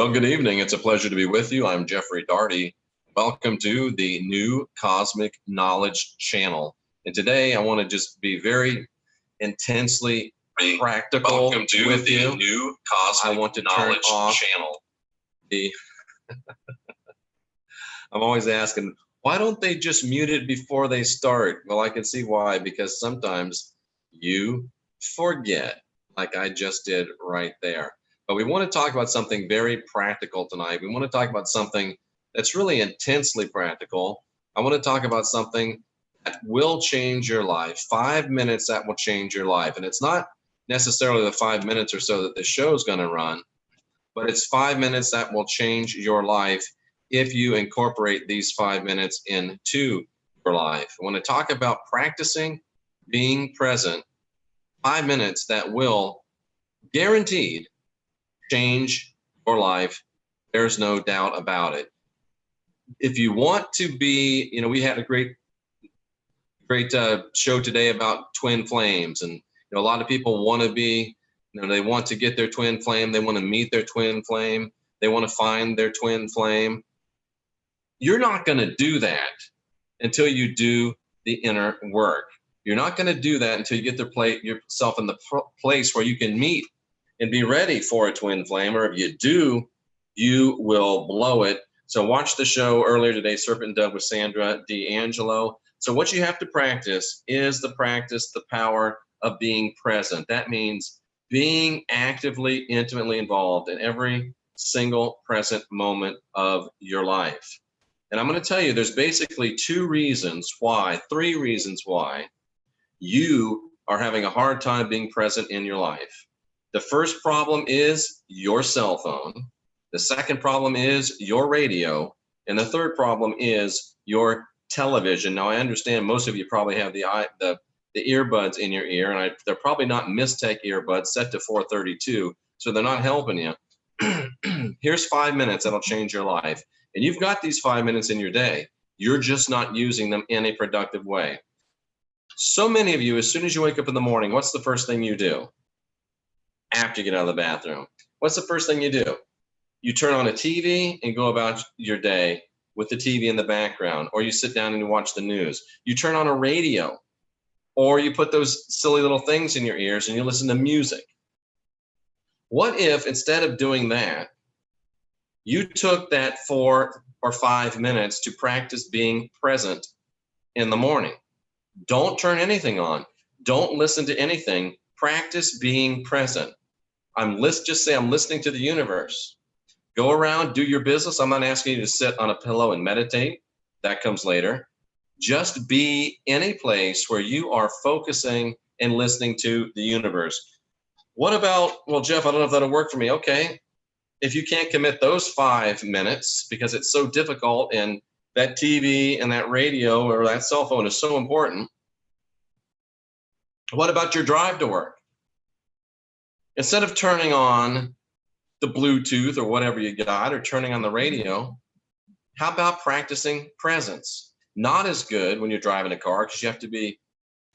Well, good evening. It's a pleasure to be with you. I'm Jeffrey Daugherty. Welcome to the new Cosmic Knowledge channel. And today I want to just be very intensely practical Welcome to with the you. new Cosmic I want to Knowledge turn off channel. I'm always asking, why don't they just mute it before they start? Well, I can see why, because sometimes you forget, like I just did right there. But we want to talk about something very practical tonight. We want to talk about something that's really intensely practical. I want to talk about something that will change your life. 5 minutes that will change your life. And it's not necessarily the 5 minutes or so that the show is going to run, but it's 5 minutes that will change your life if you incorporate these 5 minutes into your life. I want to talk about practicing being present. 5 minutes that will guaranteed change your life. There's no doubt about it. If you want to be, we had a great show today about twin flames, and a lot of people want to be, they want to get their twin flame. They want to meet their twin flame. They want to find their twin flame. You're not going to do that until you do the inner work. You're not going to do that until you get yourself in the place where you can meet and be ready for a twin flame, or if you do, you will blow it. So watch the show earlier today, Serpent and Dove with Sandra D'Angelo. So what you have to practice is the power of being present. That means being actively, intimately involved in every single present moment of your life. And I'm going to tell you, there's basically three reasons why you are having a hard time being present in your life. The first problem is your cell phone. The second problem is your radio. And the third problem is your television. Now, I understand most of you probably have the earbuds in your ear, and they're probably not MYSTECH earbuds set to 432, so they're not helping you. Here's 5 minutes that'll change your life. And you've got these 5 minutes in your day. You're just not using them in a productive way. So many of you, as soon as you wake up in the morning, what's the first thing you do? After you get out of the bathroom, what's the first thing you do? You turn on a TV and go about your day with the TV in the background, or you sit down and you watch the news. You turn on a radio, or you put those silly little things in your ears and you listen to music. What if instead of doing that, you took that 4 or 5 minutes to practice being present in the morning? Don't turn anything on. Don't listen to anything. Practice being present. Just say, I'm listening to the universe. Go around, do your business. I'm not asking you to sit on a pillow and meditate. That comes later. Just be in a place where you are focusing and listening to the universe. What about, well, Jeff, I don't know if that'll work for me. Okay. If you can't commit those 5 minutes because it's so difficult and that TV and that radio or that cell phone is so important, what about your drive to work? Instead of turning on the Bluetooth or whatever you got or turning on the radio, how about practicing presence? Not as good when you're driving a car because you have to be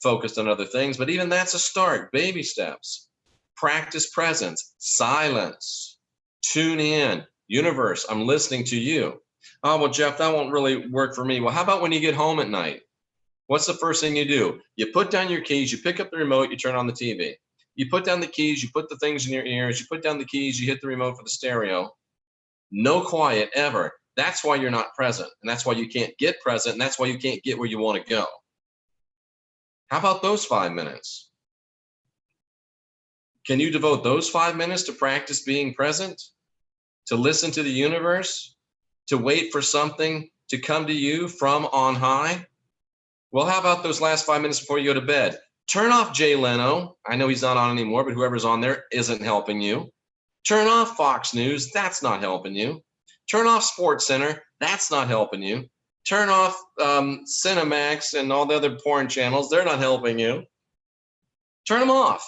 focused on other things, but even that's a start. Baby steps. Practice presence, silence, tune in. Universe, I'm listening to you. Oh, well, Jeff, that won't really work for me. Well, how about when you get home at night? What's the first thing you do? You put down your keys, you pick up the remote, you turn on the TV. You put down the keys, you put the things in your ears, you put down the keys, you hit the remote for the stereo. No quiet ever. That's why you're not present, and that's why you can't get present, and that's why you can't get where you want to go. How about those 5 minutes? Can you devote those 5 minutes to practice being present, to listen to the universe, to wait for something to come to you from on high? Well, how about those last 5 minutes before you go to bed? Turn off Jay Leno. I know he's not on anymore, but whoever's on there isn't helping you. Turn off Fox News. That's not helping you. Turn off Sports Center. That's not helping you. Turn off Cinemax and all the other porn channels. They're not helping you. Turn them off.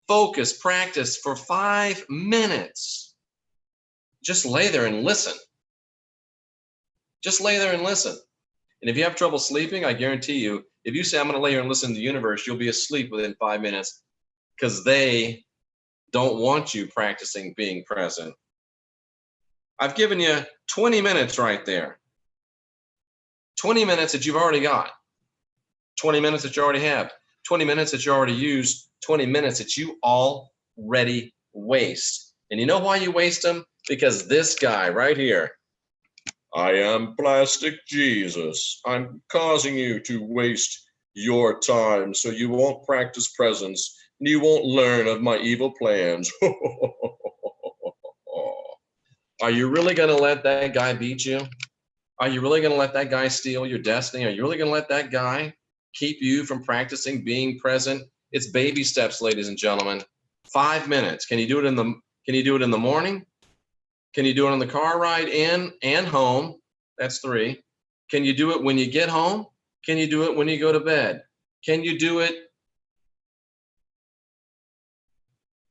Focus, practice for 5 minutes. Just lay there and listen. Just lay there and listen. And if you have trouble sleeping, I guarantee you, if you say, I'm going to lay here and listen to the universe, you'll be asleep within 5 minutes because they don't want you practicing being present. I've given you 20 minutes right there. 20 minutes that you've already got. 20 minutes that you already have. 20 minutes that you already used. 20 minutes that you already waste. And you know why you waste them? Because this guy right here, I am Plastic Jesus. I'm causing you to waste your time so you won't practice presence and you won't learn of my evil plans. Are you really going to let that guy beat you? Are you really going to let that guy steal your destiny? Are you really going to let that guy keep you from practicing being present? It's baby steps, ladies and gentlemen. 5 minutes. Can you do it in the morning? Can you do it on the car ride in and home? That's 3. Can you do it when you get home? Can you do it when you go to bed? Can you do it?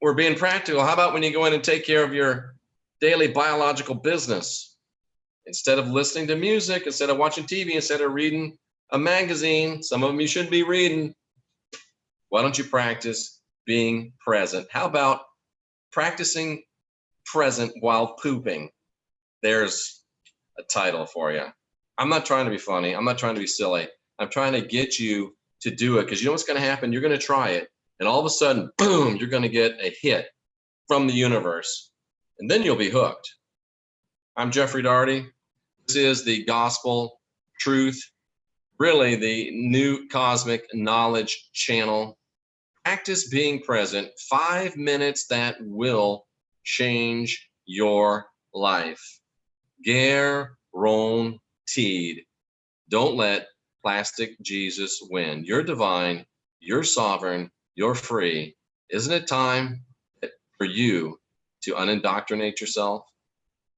We're being practical. How about when you go in and take care of your daily biological business? Instead of listening to music, instead of watching TV, instead of reading a magazine, some of them you shouldn't be reading, why don't you practice being present? How about practicing present while pooping? There's a title for you. I'm not trying to be funny. I'm not trying to be silly. I'm trying to get you to do it, because you know what's going to happen? You're going to try it, and all of a sudden, boom, you're going to get a hit from the universe, and then you'll be hooked. I'm Jeffrey Daugherty. This is the Gospel Truth, really the new cosmic knowledge channel. Practice being present. 5 minutes that will change your life. Guaranteed. Don't let Plastic Jesus win. You're divine. You're sovereign. You're free. Isn't it time for you to unindoctrinate yourself?